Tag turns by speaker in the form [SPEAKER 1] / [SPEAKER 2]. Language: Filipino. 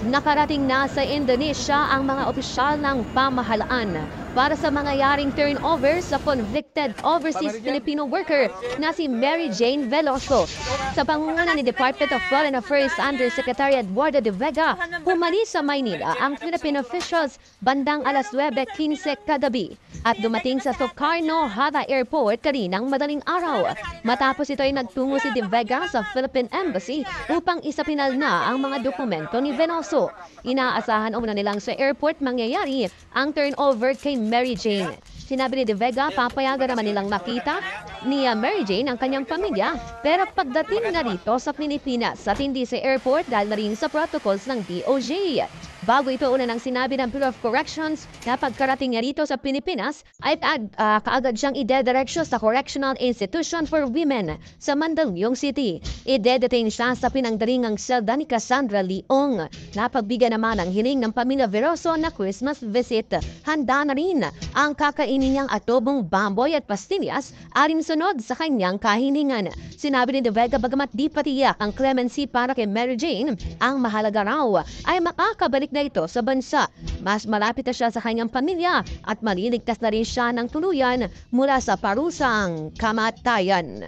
[SPEAKER 1] Nakarating na sa Indonesia ang mga opisyal ng pamahalaan para sa mangyayaring turnover sa convicted overseas Filipino worker na si Mary Jane Veloso. Sa pangunguna ni Department of Foreign Affairs Undersecretary Eduardo de Vega, umalis sa Maynila ang Philippine officials bandang alas 9:15 kagabi at dumating sa Sukarno Hara Airport kaninang madaling araw. Matapos ito ay nagtungo si de Vega sa Philippine Embassy upang isapinal na ang mga dokumento ni Veloso. Inaasahan umano nilang sa airport mangyayari ang turnover kay Mary Jane. Sinabi ni de Vega, papayagan naman nilang makita ni Mary Jane ang kanyang pamilya. Pero pagdating na rito sa Pilipinas, at hindi sa airport dahil na rin sa protocols ng DOJ. Bago ito una nang sinabi ng Bureau of Corrections na pagkarating niya rito sa Pilipinas ay kaagad siyang idedireksyon sa Correctional Institution for Women sa Mandaluyong City. Ide-detain siya sa pinangdaringang selda ni Cassandra Leong. Napagbigyan naman ang hiling ng pamilya Veloso na Christmas visit. Handa na rin ang kakainin niyang adobong baboy at pastillas alinsunod sa kanyang kahilingan. Sinabi ni de Vega bagamat di patiyak ang clemency para kay Mary Jane, ang mahalaga raw ay makakabalik na ito sa bansa. Mas malapit na siya sa kanyang pamilya at maliligtas na rin siya ng tuluyan mula sa parusang kamatayan.